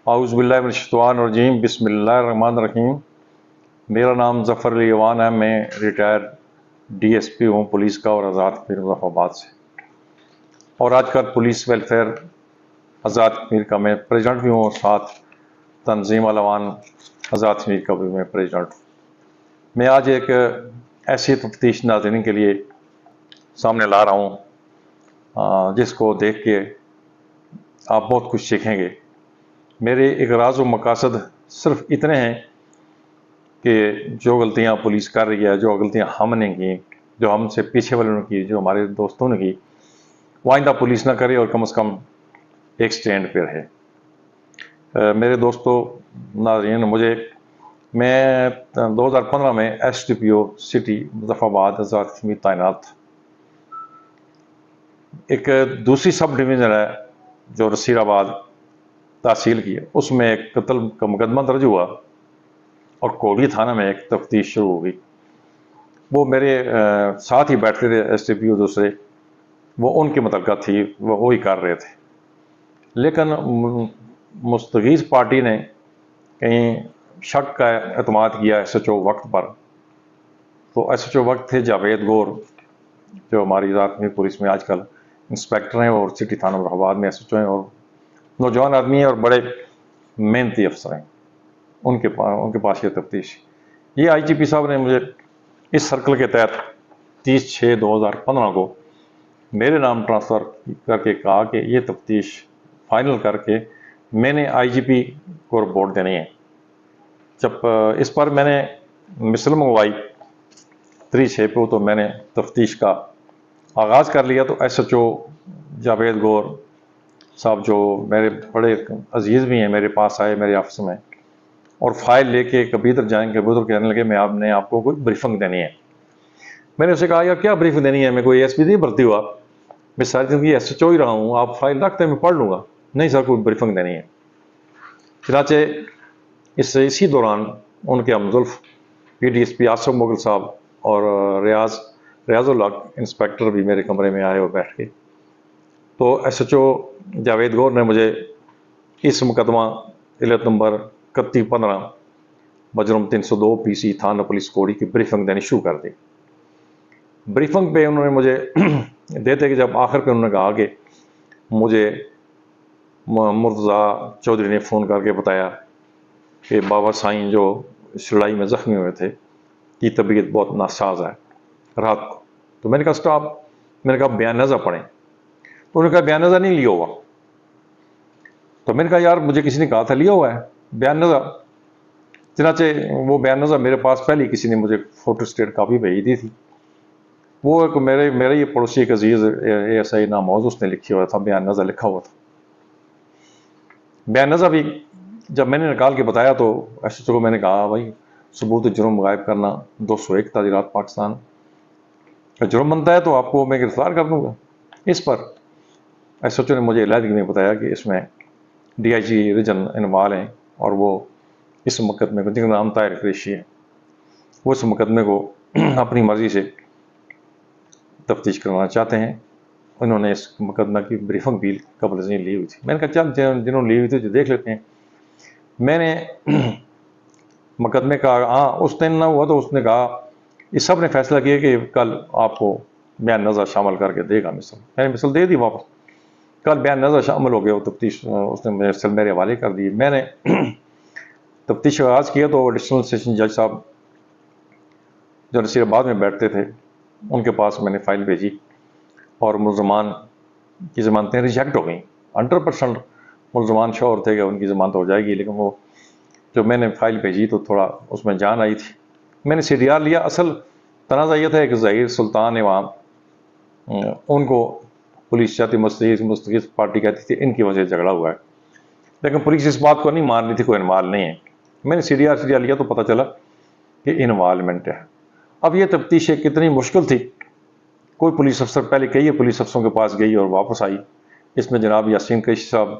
اعوذ باللہ من الشیطان الرجیم، بسم اللہ الرحمن الرحیم۔ میرا نام ظفر علی ایوان ہے، میں ریٹائرڈ ڈی ایس پی ہوں پولیس کا اور آزاد کشمیر مظفر آباد سے، اور آج کل پولیس ویلفیئر آزاد کشمیر کا میں پریزیڈنٹ بھی ہوں، اور ساتھ تنظیم علوان آزاد کشمیر کا بھی میں پریزیڈنٹ ہوں۔ میں آج ایک ایسی تفتیش ناظرین کے لیے سامنے لا رہا ہوں جس کو دیکھ کے آپ بہت کچھ سیکھیں گے۔ میرے اغراض و مقاصد صرف اتنے ہیں کہ جو غلطیاں پولیس کر رہی ہے، جو غلطیاں ہم نے کی، جو ہم سے پیچھے والوں نے کی، جو ہمارے دوستوں نے کی، وہ آئندہ پولیس نہ کرے اور کم از کم ایک سٹینڈ پہ رہے۔ میرے دوستوں ناظرین، میں 2015 میں ایس ڈی پی او سٹی مظفر آباد آزاد کشمیر تعینات تھا۔ ایک دوسری سب ڈویژن ہے جو نصیر آباد تحصیل کی ہے، اس میں ایک قتل کا مقدمہ درج ہوا اور کوڑی تھانہ میں ایک تفتیش شروع ہو گئی۔ وہ میرے ساتھ ہی بیٹھتے تھے ایس ڈی پی او دوسرے، وہ ان کی متعلقہ تھی، وہ وہی کر رہے تھے، لیکن مستغیث پارٹی نے کہیں شک کا اعتماد کیا ایس ایچ او وقت پر۔ تو ایس ایچ او وقت تھے جاوید گور، جو ہماری آزاد کشمیر پولیس میں آج کل انسپیکٹر ہیں اور سٹی تھانہ مظفر آباد میں ایس ایچ او ہیں، اور نوجوان آدمی ہیں اور بڑے محنتی افسر ہیں۔ ان کے پاس یہ تفتیش، یہ آئی جی پی صاحب نے مجھے اس سرکل کے تحت 30/6/2015 کو میرے نام ٹرانسفر کر کے کہا کہ یہ تفتیش فائنل کر کے میں نے آئی جی پی کو رپورٹ دینی ہے۔ جب اس پر میں نے مثل منگوائی 3/6 پہ، تو میں نے تفتیش کا آغاز کر لیا۔ تو ایس ایچ او جاوید گور صاحب، جو میرے بڑے عزیز بھی ہیں، میرے پاس آئے میرے آفس میں اور فائل لے کے کبھی ادھر جائیں کبھی ادھر، کہنے لگے میں آپ کو کوئی بریفنگ دینی ہے۔ میں نے اسے کہا یار کیا بریفنگ دینی ہے، میں کوئی ایس پی نہیں بھرتی ہوا، میں ساری زندگی ایس ایچ او ہی رہا ہوں، آپ فائل رکھتے ہیں میں پڑھ لوں گا۔ نہیں سر، کوئی بریفنگ دینی ہے۔ چنانچہ اسی دوران ان کے ہمزلف P D S P Asif Mughal صاحب اور ریاض اللہ انسپیکٹر بھی میرے کمرے میں آئے اور بیٹھ کے، تو ایس ایچ او جاوید گور نے مجھے اس مقدمہ علت نمبر 3115 مجرم 302 PC تھانہ پولیس کوڑی کی بریفنگ دینی شروع کر دی۔ بریفنگ پہ انہوں نے مجھے دیتے کہ جب آخر پہ انہوں نے کہا کہ مجھے مرتضیٰ چودھری نے فون کر کے بتایا کہ بابا سائیں جو اس لڑائی میں زخمی ہوئے تھے کی طبیعت بہت ناساز ہے رات کو۔ تو میں نے کہا سٹاپ، میں نے کہا بیان نظر پڑھیں۔ تو انہوں نے کہا بیان نظر نہیں لیا ہوا۔ تو میں نے کہا یار مجھے کسی نے کہا تھا لیا ہوا ہے بیان نظر۔ چنانچہ وہ بیان نظر میرے پاس پہلے کسی نے مجھے فوٹو اسٹیٹ کاپی بھیج دی تھی۔ وہ ایک میرے یہ پڑوسی ایک عزیز اے ایس آئی ناموز، اس نے لکھی ہوا تھا، بیان نظر لکھا ہوا تھا۔ بیان نظر بھی جب میں نے نکال کے بتایا تو ایس ایچ او کو میں نے کہا بھائی ثبوت جرم غائب کرنا 201 تعزیرات پاکستان کا جرم بنتا ہے، تو آپ کو میں گرفتار کر دوں گا۔ اس پر ایس ایچ او نے مجھے علیحدگی میں بتایا کہ اس میں ڈی آئی جی ریجن انوال ہیں، اور وہ اس مقدمے کو، جن کا نام طاہر قریشی ہے، وہ اس مقدمے کو اپنی مرضی سے تفتیش کروانا چاہتے ہیں۔ انہوں نے اس مقدمہ کی بریفنگ بھی قبل سے لی ہوئی تھی۔ میں نے کہا چل جنہوں نے لی ہوئی تھی جو دیکھ لیتے ہیں۔ میں نے مقدمے کا اس دن نہ ہوا تو اس نے کہا اس سب نے فیصلہ کیا کہ کل آپ کو بیان نظر شامل کر کے دے گا مثل۔ میں نے مثل دے دی واپس۔ کل بیان نظر شامل ہو گیا، وہ تفتیش اس نے مثل میرے حوالے کر دی۔ میں نے تفتیش کا آغاز کیا تو ایڈیشنل سیشن جج صاحب جو نصیر آباد میں بیٹھتے تھے، ان کے پاس میں نے فائل بھیجی اور ملزمان کی ضمانتیں ریجیکٹ ہو گئیں۔ 100% ملزمان شور تھے کہ ان کی ضمانت ہو جائے گی، لیکن وہ جو میں نے فائل بھیجی تو تھوڑا اس میں جان آئی تھی۔ میں نے سی ڈی آر لیا۔ اصل تنازع یہ تھا کہ ظہیر سلطان وہاں ان کو پولیس چاہتی مستقیل پارٹی کہتی تھی ان کی وجہ سے جھگڑا ہوا ہے، لیکن پولیس اس بات کو نہیں مان رہی تھی کوئی انوالو نہیں ہے۔ میں نے سی ڈی آر لیا تو پتہ چلا کہ انوالومنٹ ہے۔ اب یہ تفتیش کتنی مشکل تھی، کوئی پولیس افسر، پہلے کئی پولیس افسروں کے پاس گئی اور واپس آئی۔ اس میں جناب یاسین قریشی صاحب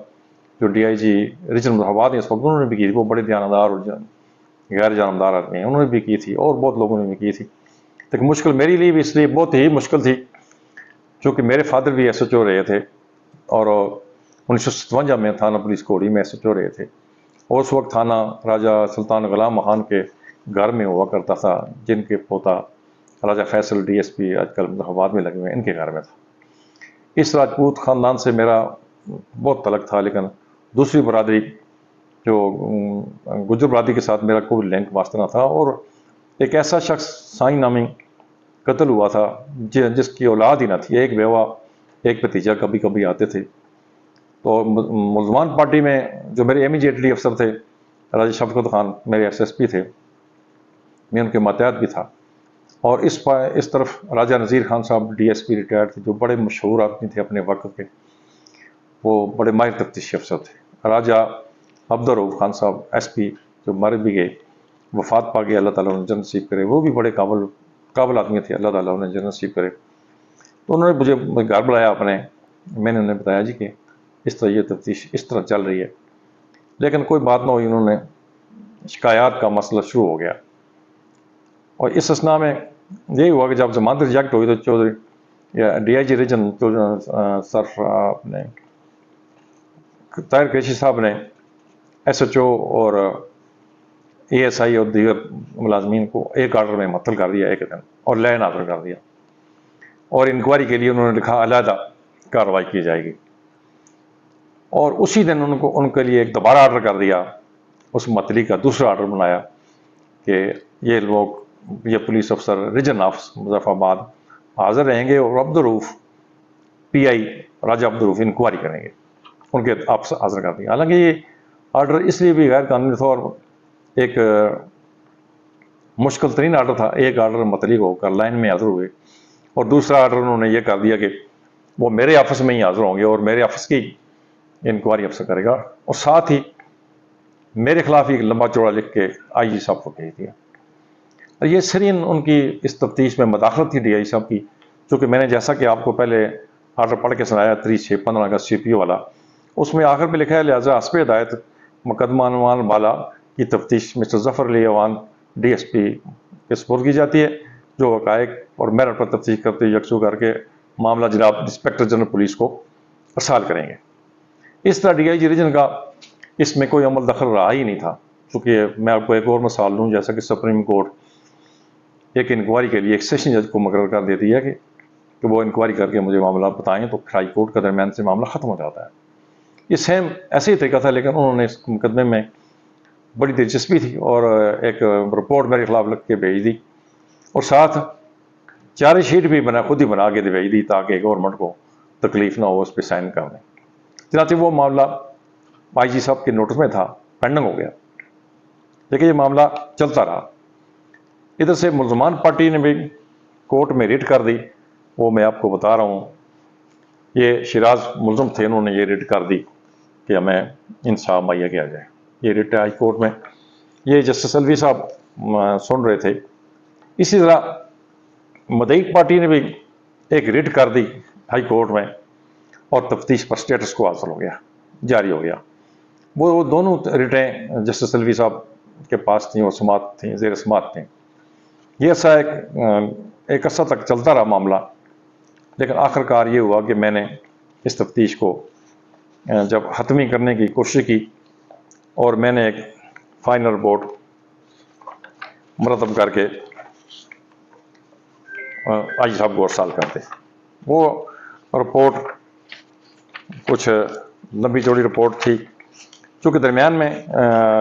جو D I G region Muzaffarabad ہیں اس وقت، انہوں نے بھی کی تھی، وہ بڑے دیانتدار اور غیر جانبدار آدمی ہیں، انہوں نے بھی کی تھی اور بہت لوگوں نے بھی کی تھی۔ لیکن مشکل میرے لیے بھی اس لیے بہت ہی مشکل تھی کیونکہ میرے فادر بھی ایس ایچ او رہے تھے اور 1957 میں تھانہ پولیس کوڑی میں ایس ایچ او رہے تھے۔ اور اس وقت تھانہ راجہ سلطان غلام خان کے گھر میں ہوا کرتا تھا، جن کے پوتا راجہ فیصل ڈی ایس پی آج کل مظفرآباد میں لگے ہوئے ہیں، ان کے گھر میں تھا۔ اس راجپوت خاندان سے میرا بہت تعلق تھا، لیکن دوسری برادری جو گجر برادری کے ساتھ میرا کوئی لنک واسطہ نہ تھا۔ اور ایک ایسا شخص سائیں نامی قتل ہوا تھا جس کی اولاد ہی نہ تھی، ایک بیوہ ایک بھتیجا کبھی کبھی آتے تھے۔ تو ملزمان پارٹی میں جو میرے امیجیٹلی افسر تھے راجہ شفقت خان، میرے ایس ایس پی تھے، میں ان کے ماتحت بھی تھا۔ اور اس طرف راجہ نذیر خان صاحب ڈی ایس پی ریٹائرڈ تھے، جو بڑے مشہور آدمی تھے اپنے وقت کے، وہ بڑے ماہر تفتیشی افسر تھے۔ راجہ عبدالرؤف خان صاحب ایس پی، جو مر بھی گئے، وفات پا گئے، اللہ تعالیٰ انہیں جنت نصیب کرے، وہ بھی بڑے قابل آدمی تھے، اللہ تعالیٰ انہیں جنت نصیب کرے۔ تو انہوں نے مجھے گھر بلایا اپنے، میں نے انہیں بتایا جی کہ اس طرح یہ تفتیش اس طرح چل رہی ہے، لیکن کوئی بات نہ ہوئی۔ انہوں نے شکایات کا مسئلہ شروع ہو گیا، اور اس اثنا میں یہی ہوا کہ جب ضمانت ریجیکٹ ہوئی تو چودھری یا ڈی آئی جی ریجن سر اپنے طاہر قریشی صاحب نے ایس ایچ او اور اے ایس آئی اور دیگر ملازمین کو ایک آرڈر میں معطل کر دیا ایک دن، اور لین آرڈر کر دیا، اور انکوائری کے لیے انہوں نے لکھا علیحدہ کارروائی کی جائے گی۔ اور اسی دن ان کے لیے ایک دوبارہ آرڈر کر دیا، اس معطلی کا دوسرا آرڈر بنایا کہ یہ لوگ، یہ پولیس افسر ریجن آف مظفرآباد حاضر رہیں گے، اور عبدالرؤف پی آئی راجہ عبدالرؤف انکوائری کریں گے، ان کے آپ حاضر کر دیا۔ حالانکہ یہ آرڈر اس لیے بھی غیر قانونی تھا اور ایک مشکل ترین آرڈر تھا۔ ایک آرڈر مطلق ہو کر لائن میں حاضر ہوئے، اور دوسرا آرڈر انہوں نے یہ کر دیا کہ وہ میرے آفس میں ہی حاضر ہوں گے اور میرے آفس کی انکوائری افسر کرے گا، اور ساتھ ہی میرے خلاف ایک لمبا چوڑا لکھ کے آئی جی صاحب کو بھیج دیا۔ اور یہ سرین ان کی اس تفتیش میں مداخلت تھی ڈی آئی صاحب کی، چونکہ میں نے جیسا کہ آپ کو پہلے آرڈر پڑھ کے سنایا 3615 کا سی پی او والا، اس میں آخر پہ لکھا ہے لہٰذا حسب ہدایت مقدمہ عنوان بالا کی تفتیش مسٹر ظفر علی اوان ڈی ایس پی کے سپرد کی جاتی ہے، جو حقائق اور میرٹ پر تفتیش کرتے یکسو کر کے معاملہ جناب انسپکٹر جنرل پولیس کو ارسال کریں گے۔ اس طرح ڈی آئی جی ریجن کا اس میں کوئی عمل دخل رہا ہی نہیں تھا، چونکہ میں آپ کو ایک اور مثال دوں، جیسا کہ سپریم کورٹ ایک انکوائری کے لیے ایک سیشن جج کو مقرر کر دیتی ہے کہ وہ انکوائری کر کے مجھے معاملہ بتائیں، تو پھر ہائی کورٹ کے درمیان سے معاملہ ختم ہو جاتا ہے۔ یہ سیم ایسے ہی طریقہ تھا، لیکن انہوں نے اس مقدمے میں بڑی دلچسپی تھی اور ایک رپورٹ میرے خلاف لکھ کے بھیج دی، اور ساتھ چارج شیٹ بھی خود ہی بنا کے بھیج دی تاکہ گورنمنٹ کو تکلیف نہ ہو اس پہ سائن کرنے۔ چنانچہ وہ معاملہ آئی جی صاحب کے نوٹس میں تھا، پینڈنگ ہو گیا، لیکن یہ معاملہ چلتا رہا۔ ادھر سے ملزمان پارٹی نے بھی کورٹ میں ریٹ کر دی، وہ میں آپ کو بتا رہا ہوں، یہ شیراز ملزم تھے، انہوں نے یہ ریٹ کر دی کہ ہمیں انصاف مہیا کیا جائے۔ یہ ریٹ ہائی کورٹ میں، یہ جسٹس الوی صاحب سن رہے تھے۔ اسی طرح مدعی پارٹی نے بھی ایک ریٹ کر دی ہائی کورٹ میں، اور تفتیش پر سٹیٹس کو حاصل ہو گیا، جاری ہو گیا۔ وہ دونوں ریٹیں جسٹس الوی صاحب کے پاس تھیں اور سماعت تھیں، زیر سماعت تھیں۔ یہ ایسا ایک عرصہ تک چلتا رہا معاملہ، لیکن آخر کار یہ ہوا کہ میں نے اس تفتیش کو جب حتمی کرنے کی کوشش کی، اور میں نے ایک فائنل رپورٹ مرتب کر کے آئی جی صاحب کو ارسال کرتے۔ وہ رپورٹ کچھ لمبی چوڑی رپورٹ تھی، چونکہ درمیان میں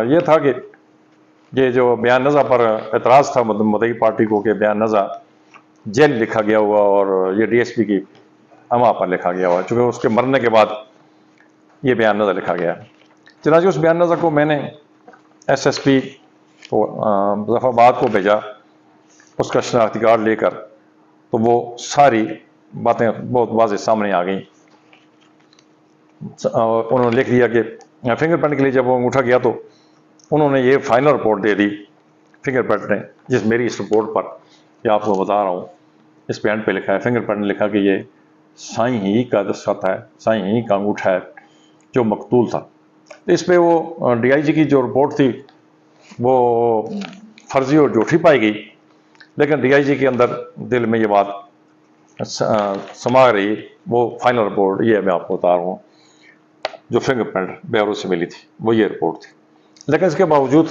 یہ تھا کہ یہ جو بیان نزا پر اعتراض تھا مدعی پارٹی کو کہ بیان نزا جیل لکھا گیا ہوا اور یہ ڈی ایس پی کی اما پر لکھا گیا ہوا، چونکہ اس کے مرنے کے بعد یہ بیان نزا لکھا گیا۔ چنانچہ اس بیان نزا کو میں نے ایس ایس پی کو مظفرآباد کو بھیجا، اس کا شناختی کارڈ لے کر، تو وہ ساری باتیں بہت واضح سامنے آ گئیں۔ انہوں نے لکھ دیا کہ فنگر پرنٹ کے لیے جب وہ انگوٹھا گیا تو انہوں نے یہ فائنل رپورٹ دے دی فنگر پرنٹ نے، جس میری اس رپورٹ پر کہ آپ کو بتا رہا ہوں، اس پہ اینڈ پہ لکھا ہے، فنگر پرنٹ نے لکھا کہ یہ سائیں ہی کا دستخط ہے، سائیں ہی کا انگوٹھا ہے جو مقتول تھا۔ اس پہ وہ ڈی آئی جی کی جو رپورٹ تھی وہ فرضی اور جھوٹی پائی گئی، لیکن ڈی آئی جی کے اندر دل میں یہ بات سما رہی۔ وہ فائنل رپورٹ یہ میں آپ کو بتا رہا ہوں جو فنگر پرنٹ بیورو سے ملی تھی، وہ یہ رپورٹ تھی۔ لیکن اس کے باوجود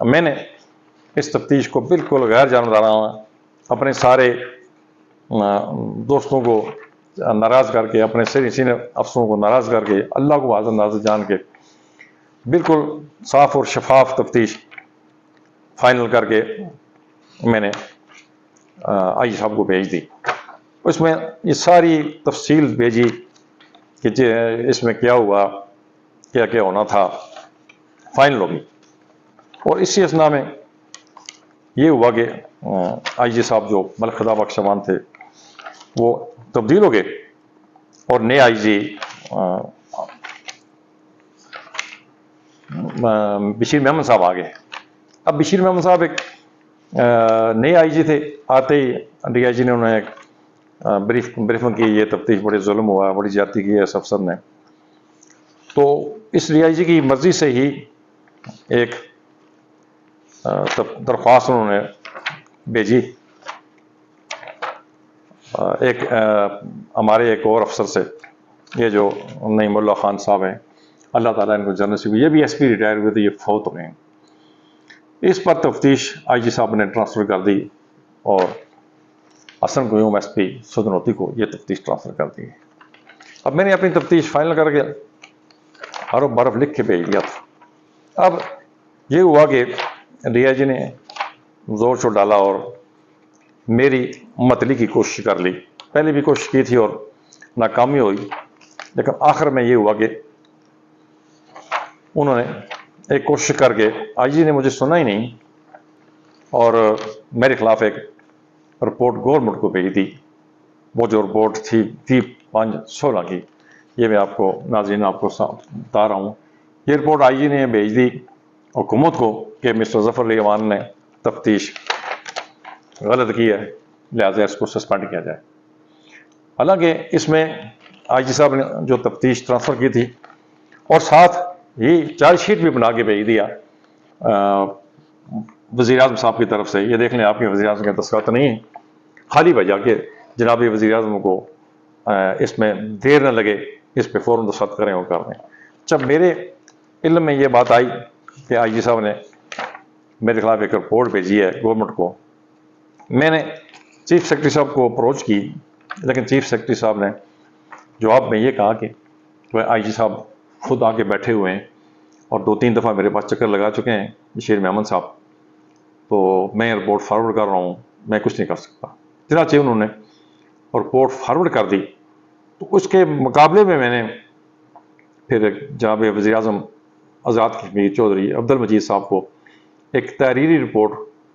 میں نے اس تفتیش کو بالکل غیر جانبدارانہ اپنے سارے دوستوں کو ناراض کر کے، اپنے سینئر افسروں کو ناراض کر کے، اللہ کو حاضر ناظر جان کے بالکل صاف اور شفاف تفتیش فائنل کر کے میں نے آئی جی صاحب کو بھیج دی۔ اس میں یہ ساری تفصیل بھیجی کہ اس میں کیا ہوا، کیا کیا ہونا تھا، فائنل ہوگی۔ اور اسی اثناء میں یہ ہوا کہ آئی جی صاحب جو ملک خدا بخش امان تھے وہ تبدیل ہو گئے اور نئے آئی جی بشیر محمد صاحب آ گئے۔ اب بشیر محمد صاحب ایک نئے آئی جی تھے، آتے ہی ڈی آئی جی نے انہیں ایک بریفنگ کی، یہ تفتیش بڑے ظلم ہوا، بڑی زیادتی کی ہے اس افسر نے۔ تو اس ڈی آئی جی کی مرضی سے ہی ایک درخواست انہوں نے بھیجی ایک ہمارے ایک اور افسر سے، یہ جو نعیم اللہ خان صاحب ہیں، اللہ تعالیٰ ان کو جنت نصیب ہوئی، یہ بھی ایس پی ریٹائر ہوئے تھے، یہ فوت ہو گئے ہیں۔ اس پر تفتیش آئی جی صاحب نے ٹرانسفر کر دی اور حسن قیوم ایس پی سدنوتی کو یہ تفتیش ٹرانسفر کر دی۔ اب میں نے اپنی تفتیش فائنل کر کے حرف برف لکھ کے بھیج دیا تھا۔ اب یہ ہوا کہ ڈی آئی جی نے زور شور ڈالا اور میری متلی کی کوشش کر لی، پہلے بھی کوشش کی تھی اور ناکامی ہوئی، لیکن آخر میں یہ ہوا کہ انہوں نے ایک کوشش کر کے، آئی جی نے مجھے سنا ہی نہیں اور میرے خلاف ایک رپورٹ گورنمنٹ کو بھیج دی۔ وہ جو رپورٹ تھی 5/16 کی، یہ میں آپ کو ناظرین آپ کو بتا رہا ہوں۔ یہ رپورٹ آئی جی نے بھیج دی حکومت کو کہ مسٹر ظفر علی امان نے تفتیش غلط کی ہے، لہٰذا اس کو سسپینڈ کیا جائے۔ حالانکہ اس میں آئی جی صاحب نے جو تفتیش ٹرانسفر کی تھی اور ساتھ یہ چارج شیٹ بھی بنا کے بھیج دیا وزیر اعظم صاحب کی طرف سے، یہ دیکھ لیں آپ کے وزیر اعظم کے دستخط نہیں ہیں، خالی بھیجا کہ جناب وزیر اعظم کو اس میں دیر نہ لگے، اس پہ فوراً دستخط کریں اور کر دیں۔ جب میرے علم میں یہ بات آئی کہ آئی جی صاحب نے میرے خلاف ایک رپورٹ بھیجی ہے گورنمنٹ کو، میں نے چیف سیکرٹری صاحب کو اپروچ کی، لیکن چیف سیکرٹری صاحب نے جواب میں یہ کہا کہ آئی جی صاحب خود آ کے بیٹھے ہوئے ہیں اور 2-3 دفعہ میرے پاس چکر لگا چکے ہیں بشیر محمد صاحب، تو میں رپورٹ فارورڈ کر رہا ہوں، میں کچھ نہیں کر سکتا۔ چنانچہ انہوں نے رپورٹ فارورڈ کر دی، تو اس کے مقابلے میں نے پھر جناب وزیر اعظم آزاد کشمیر چودھری عبد المجید صاحب کو ایک تحریری رپورٹ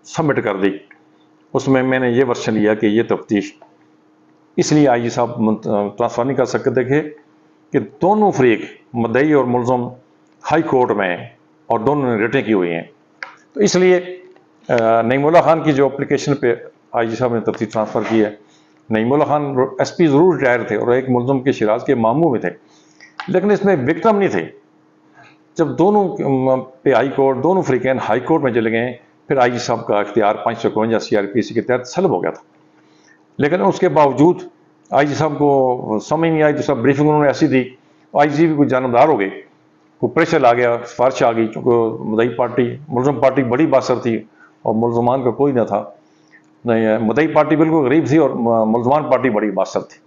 سبمٹ کر دی۔ اس میں میں نے یہ ورشن لیا کہ یہ تفتیش اس لیے آئی جی صاحب ٹرانسفر نہیں کر سکتے تھے کہ دونوں فریق مدعی اور ملزم ہائی کورٹ میں ہیں اور دونوں نے ریٹیں کی ہوئی ہیں، تو اس لیے نعیم اللہ خان کی جو اپلیکیشن پہ آئی جی صاحب نے تفتیش ٹرانسفر کی ہے، نعیم اللہ خان ایس پی ضرور ریٹائر تھے اور ایک ملزم کے شیراز کے ماموں میں تھے، لیکن اس میں وکٹم نہیں تھے۔ جب دونوں پہ ہائی کورٹ، دونوں فریقین ہائی کورٹ میں چلے گئے، پھر آئی جی صاحب کا اختیار 552 سی آر پی سی کے تحت سلب ہو گیا تھا، لیکن اس کے باوجود آئی جی صاحب کو سمجھ نہیں آئی، تو سب بریفنگ انہوں نے ایسی دی، آئی جی بھی کوئی جانبدار ہو گئے، کوئی پریشر آ گیا، سفارش آ گئی، چونکہ مدعی پارٹی ملزم پارٹی بڑی باثر تھی اور ملزمان کا کوئی نہ تھا، نہیں مدعی پارٹی بالکل غریب تھی اور ملزمان پارٹی بڑی باثر تھی،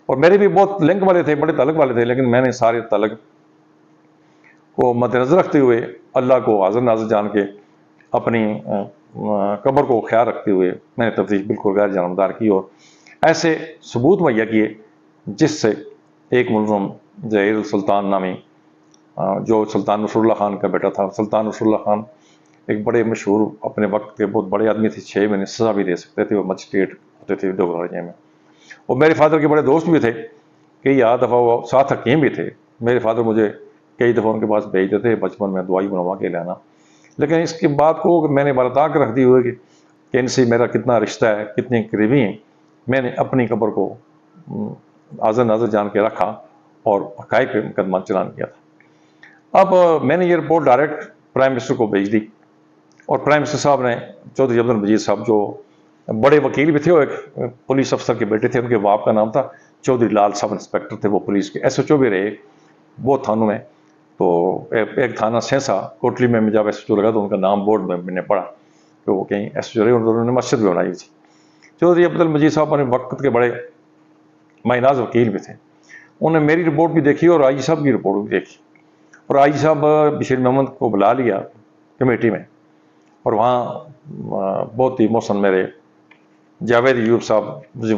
اور میرے بھی بہت لنک والے تھے، بڑے تعلق والے تھے، لیکن میں نے سارے تعلق کو مد نظر رکھتے ہوئے، اللہ کو حاضر ناظر جان کے، اپنی قبر کو خیال رکھتے ہوئے میں نے تفتیش بالکل غیر جانبدار کی اور ایسے ثبوت مہیا کیے جس سے ایک ملزم ظہیر السلطان نامی، جو سلطان نصر اللہ خان کا بیٹا تھا، سلطان نصر اللہ خان ایک بڑے مشہور اپنے وقت کے بہت بڑے آدمی تھے، 6 مہینے سزا بھی دے سکتے تھے، وہ مجسٹریٹ ہوتے تھے ڈوگرا جے میں، اور میرے فادر کے بڑے دوست بھی تھے، کئی دفعہ وہ ساتھ حکیم بھی تھے، میرے فادر مجھے کئی دفعہ ان کے پاس بھیجتے تھے بچپن میں دوائی بنوا کے لانا، لیکن اس کی بات کو میں نے برطاق رکھ دی ہوئے کہ ان سے میرا کتنا رشتہ ہے، کتنی قریبی ہیں، میں نے اپنی قبر کو حاضر ناظر جان کے رکھا اور حقائق پہ مقدمہ چلان کیا تھا۔ اب میں نے یہ رپورٹ ڈائریکٹ پرائم منسٹر کو بھیج دی، اور پرائم منسٹر صاحب نے چودھری عبد المجید صاحب جو بڑے وکیل بھی تھے، وہ ایک پولیس افسر کے بیٹے تھے، ان کے باپ کا نام تھا چودھری لال، سب انسپیکٹر تھے وہ پولیس کے، ایس ایچ او بھی رہے وہ تھانوں میں، تو ایک تھانہ سینسا کوٹلی میں جب ایس ایچ او لگا تو ان کا نام بورڈ میں میں نے پڑھا کہ وہ کہیں ایس ایچ او رہے، انہوں نے مسجد بھی بنائی تھی۔ چودھری عبد المجید صاحب اپنے وقت کے بڑے ماہناز وکیل بھی تھے، انہوں نے میری رپورٹ بھی دیکھی اور آئی جی صاحب کی رپورٹ بھی دیکھی، اور آئی جی صاحب بشیر محمد کو بلا لیا کمیٹی میں، اور وہاں بہت ہی محسن میرے جاوید ایوب صاحب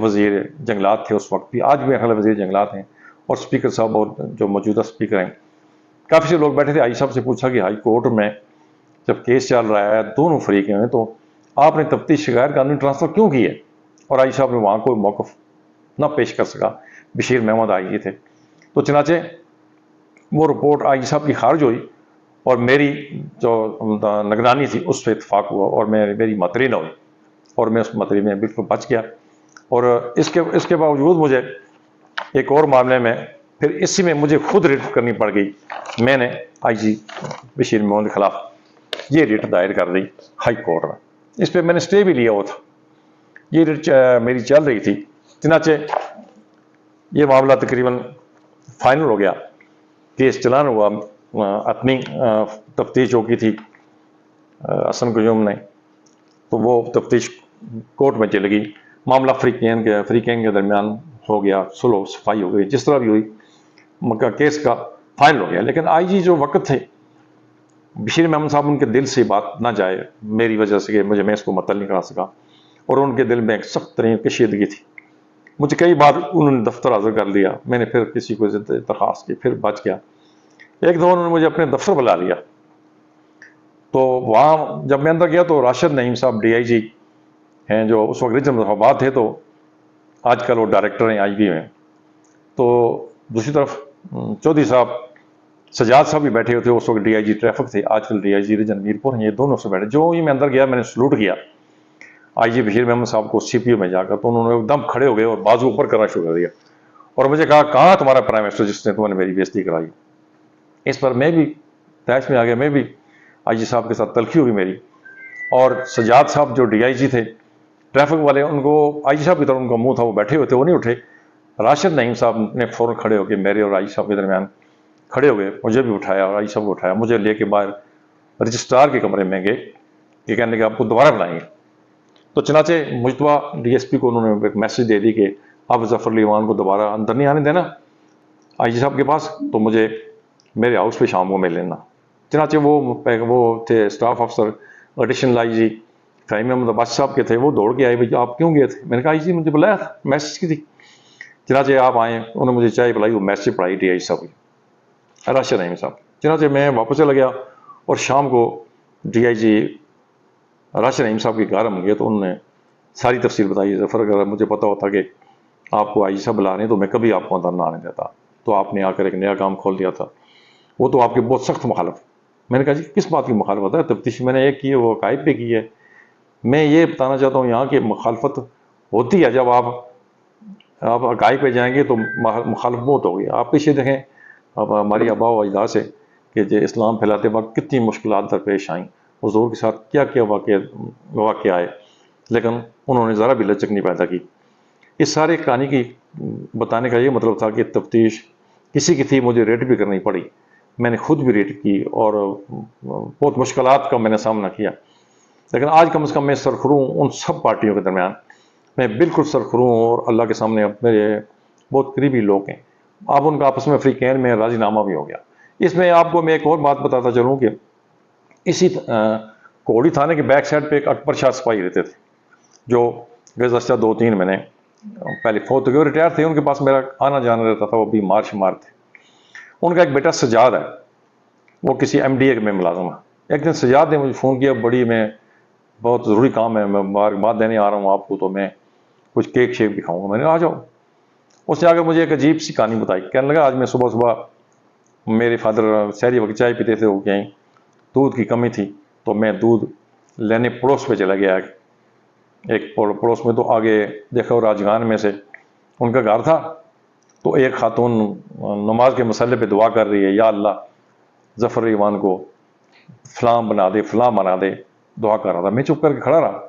وزیر جنگلات تھے اس وقت بھی، آج بھی میرا خیال ہے وزیر جنگلات ہیں، اور اسپیکر صاحب اور جو موجودہ اسپیکر ہیں، کافی سے لوگ بیٹھے تھے۔ آئی صاحب سے پوچھا کہ ہائی کورٹ میں جب کیس چل رہا ہے دونوں فریق ہیں تو آپ نے تفتیش غیر قانونی ٹرانسفر کیوں کی ہے؟ اور آئی صاحب نے وہاں کوئی موقف نہ پیش کر سکا، بشیر محمد آئی جی تھے، تو چنانچہ وہ رپورٹ آئی جی صاحب کی خارج ہوئی اور میری جو نگرانی تھی اس پہ اتفاق ہوا، اور میری معطلی نہ ہوئی، اور میں اس معطلی میں بالکل بچ گیا۔ اور اس کے باوجود مجھے ایک اور معاملے میں پھر اسی میں مجھے خود ریٹ کرنی پڑ گئی، میں نے آئی جی بشیر محمد کے خلاف یہ ریٹ دائر کر دی ہائی کورٹ میں، اس پہ میں نے اسٹے بھی لیا ہوا تھا، یہ ریٹ میری چل رہی تھی۔ چنانچہ یہ معاملہ تقریباً فائنل ہو گیا، کیس چلان ہوا، اپنی تفتیش ہو کی تھی حسن قیوم نے، تو وہ تفتیش کورٹ میں چلے گئی، معاملہ فریقین کے درمیان ہو گیا، سلو صفائی ہو گئی، جس طرح بھی ہوئی کیس کا فائنل ہو گیا۔ لیکن آئی جی جو وقت تھے بشیر محمد صاحب، ان کے دل سے بات نہ جائے میری وجہ سے کہ میں اس کو مطلع نہیں کرا سکا، اور ان کے دل میں ایک سخت ترین کشیدگی تھی۔ مجھے کئی بار انہوں نے دفتر حاضر کر لیا، میں نے پھر کسی کو درخواست کی، پھر بچ گیا۔ ایک دفعہ انہوں نے مجھے اپنے دفتر بلا لیا، تو وہاں جب میں اندر گیا تو راشد نعیم صاحب ڈی آئی جی ہیں جو اس وقت ریجنل مظفرآباد تھے، تو آج کل وہ ڈائریکٹر ہیں آئی بی میں، تو دوسری طرف چودھری صاحب سجاد صاحب بھی بیٹھے ہوئے تھے، اس وقت ڈی آئی جی ٹریفک تھے، آج کل D I G region Mirpur ہیں، یہ دونوں سے بیٹھے۔ جو ہی میں اندر گیا میں نے سلوٹ کیا آئی جی بشیر محمد صاحب کو سی پی او میں جا کر، تو انہوں نے ایک دم کھڑے ہو گئے اور بازو اوپر کرنا شروع کر دیا، اور مجھے کہا کہاں تمہارا پرائم منسٹر جس نے تمہیں میری بےزتی کرائی؟ اس پر میں بھی تیش میں آ گیا، میں بھی آئی جی صاحب کے ساتھ تلخی ہوئی میری، اور سجاد صاحب جو ڈی آئی جی تھے ٹریفک والے، ان کو آئی جی صاحب کی طرف ان کا منہ تھا، وہ بیٹھے ہوئے تھے، وہ نہیں اٹھے۔ راشد نعیم صاحب نے فوراً کھڑے ہو کے میرے اور آئی جی صاحب کے درمیان کھڑے ہو گئے، مجھے بھی اٹھایا اور آئی جی صاحب کو اٹھایا، مجھے لے کے باہر رجسٹرار کے کمرے میں گئے، یہ کہنے کہ آپ کو دوبارہ بلائیں گے۔ تو چنانچہ مجتبیٰ ڈی ایس پی کو انہوں نے ایک میسج دے دی کہ اب ظفر علی ایوان کو دوبارہ اندر نہیں آنے دینا آئی جی صاحب کے پاس، تو مجھے میرے ہاؤس پہ شام کو مل لینا۔ چنانچہ وہ تھے اسٹاف افسر ایڈیشنل آئی جی فہیم احمد عباس صاحب کے تھے، وہ دوڑ کے آئے، بھائی آپ کیوں گئے تھے؟ میں نے کہا آئی جی مجھے بلایا تھا، میسج کی تھی۔ چنانچہ آپ آئیں، انہوں نے مجھے چائے پلائی، وہ میسج پڑھائی ڈی آئی صاحب کی، راشد نعیم صاحب۔ چنانچہ میں واپس چلا گیا، اور شام کو ڈی آئی جی راشد نعیم صاحب کے گھر ہم گئے، تو انہوں نے ساری تفصیل بتائی۔ ظفر اگر مجھے پتا ہوتا کہ آپ کو آئی جی صاحب بلا رہے ہیں تو میں کبھی آپ کو اندر نہ آنے دیتا، تو آپ نے آ کر ایک نیا کام کھول دیا تھا، وہ تو آپ کے بہت سخت مخالف۔ میں نے کہا جی کس بات کی مخالفت ہے؟ تفتیش میں نے ایک کی ہے، وہ عقائد پہ کی ہے۔ میں یہ بتانا چاہتا ہوں یہاں کی مخالفت ہوتی ہے جب آپ عقائد پہ جائیں گے تو مخالف بہت ہوگی۔ آپ پیچھے دیکھیں اب ہماری آباء و اجداد سے کہ جو اسلام پھیلاتے وقت کتنی مشکلات درپیش آئیں، حضور کے ساتھ کیا کیا واقعہ آئے، لیکن انہوں نے ذرا بھی لچک نہیں پیدا کی۔ اس سارے کہانی کی بتانے کا یہ مطلب تھا کہ تفتیش کسی کی تھی، مجھے ریٹ بھی کرنی پڑی، میں نے خود بھی ریٹ کی، اور بہت مشکلات کا میں نے سامنا کیا، لیکن آج کم از کم میں سرخرو ہوں ان سب پارٹیوں کے درمیان، میں بالکل سرخرو ہوں، اور اللہ کے سامنے میرے بہت قریبی لوگ ہیں، اب ان کا آپس میں فریقین میں راضی نامہ بھی ہو گیا۔ اس میں آپ کو میں ایک اور بات بتاتا چلوں کہ اسی کوڑی تھانے کے بیک سائڈ پہ ایک اکبر شاہ سپاہی رہتے تھے، جو گزشتہ 2-3 مہینے پہلے فوت ہو گئے، ریٹائر تھے، ان کے پاس میرا آنا جانا رہتا تھا، وہ بیمار شمار تھے۔ ان کا ایک بیٹا سجاد ہے، وہ کسی ایم ڈی اے میں ملازم ہے۔ ایک دن سجاد نے مجھے فون کیا، میں بہت ضروری کام ہے، میں مبارکباد دینے آ رہا ہوں آپ کو، تو میں کچھ کیک شیک دکھاؤں گا۔ میں نے آ جاؤ۔ اس نے آ کر مجھے ایک عجیب سی کہانی بتائی، کہنے لگا آج میں صبح میرے فادر سحری وقت چائے پیتے تھے، وہ کہیں دودھ کی کمی تھی، تو میں دودھ لینے پڑوس پہ چلا گیا، ایک پڑوس میں، تو آگے دیکھا راجگان میں سے ان کا گھر تھا، تو ایک خاتون نماز کے مسئلے پہ دعا کر رہی ہے، یا اللہ ظفر ایوان کو فلاں بنا دے، فلاں بنا دے، دعا کر رہا تھا۔ میں چپ کر کے کھڑا رہا۔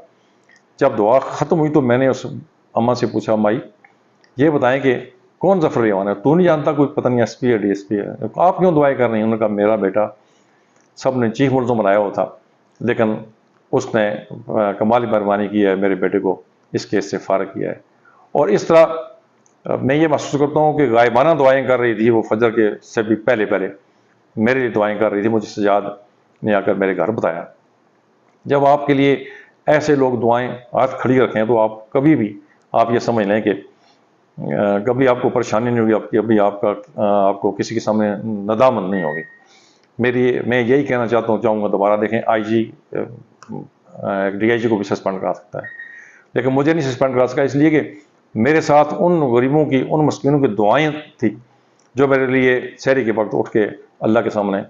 جب دعا ختم ہوئی تو میں نے اس اماں سے پوچھا، مائی یہ بتائیں کہ کون ظفر ریوان ہے؟ تو نہیں جانتا کوئی پتہ نہیں ایس پی ہے ڈی ایس پی ہے، آپ کیوں دعائیں کر رہی ہیں؟ انہوں نے کہا میرا بیٹا سب نے چیف ملزم بنایا ہوا تھا، لیکن اس نے کمالی مہربانی کی ہے، میرے بیٹے کو اس کیس سے فارغ کیا ہے۔ اور اس طرح میں یہ محسوس کرتا ہوں کہ غائبانہ دعائیں کر رہی تھی وہ، فجر کے سے بھی پہلے میرے لیے دعائیں کر رہی تھی۔ مجھے سجاد نے آ کر میرے گھر بتایا۔ جب آپ کے لیے ایسے لوگ دعائیں ہاتھ کھڑی رکھیں تو آپ کبھی بھی آپ یہ سمجھ لیں کہ کبھی آپ کو پریشانی نہیں ہوگی، کبھی آپ کو کسی کے سامنے ندامت نہیں ہوگی۔ میں یہی کہنا چاہوں گا دوبارہ دیکھیں، آئی جی ڈی آئی جی کو بھی سسپینڈ کرا سکتا ہے، لیکن مجھے نہیں سسپینڈ کرا سکا، اس لیے کہ میرے ساتھ ان غریبوں کی، ان مسکینوں کی دعائیں تھی جو میرے لیے سحری کے وقت اٹھ کے اللہ کے سامنے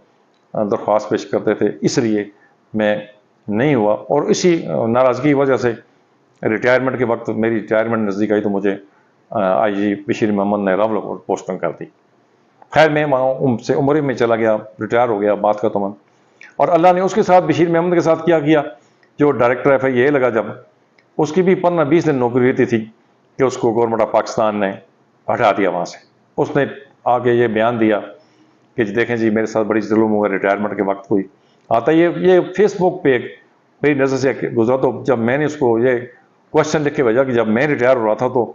درخواست پیش کرتے تھے، اس لیے میں نہیں ہوا۔ اور اسی ناراضگی کی وجہ سے ریٹائرمنٹ کے وقت میری ریٹائرمنٹ نزدیک آئی تو مجھے آئی جی بشیر محمد نے راولپور پوسٹنگ کر دی۔ خیر میں وہاں سے عمرے میں چلا گیا، ریٹائر ہو گیا، بات ختم۔ اور اللہ نے اس کے ساتھ بشیر محمد کے ساتھ کیا جو ڈائریکٹر ایف آئی اے لگا، جب اس کی بھی 15-20 دن نوکری رہتی تھی کہ اس کو گورنمنٹ آف پاکستان نے ہٹا دیا وہاں سے۔ اس نے آگے یہ بیان دیا کہ دیکھیں جی میرے ساتھ بڑی ظلم ہوا، ریٹائرمنٹ کے وقت کوئی آتا یہ فیس بک پہ میری نظر سے گزرا، تو جب میں نے اس کو یہ کوشچن لکھ کے بھیجا کہ جب میں ریٹائر ہو رہا تھا تو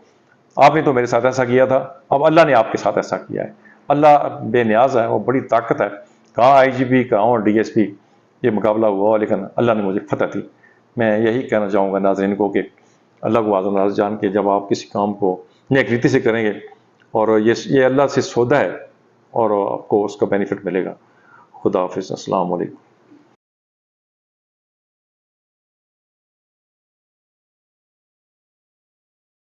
آپ نے تو میرے ساتھ ایسا کیا تھا، اب اللہ نے آپ کے ساتھ ایسا کیا ہے۔ اللہ بے نیاز ہے، وہ بڑی طاقت ہے، کہاں آئی جی پی کہاں ڈی ایس پی یہ مقابلہ ہوا، لیکن اللہ نے مجھے فتح دی۔ میں یہی کہنا چاہوں گا ناظرین کو کہ اللہ کو اعظم راز جان کے جب آپ کسی کام کو نیک ریتی سے کریں گے اور یہ اللہ سے سودا ہے اور آپ کو اس کا بینیفٹ ملے گا۔ خدا حافظ، السلام علیکم۔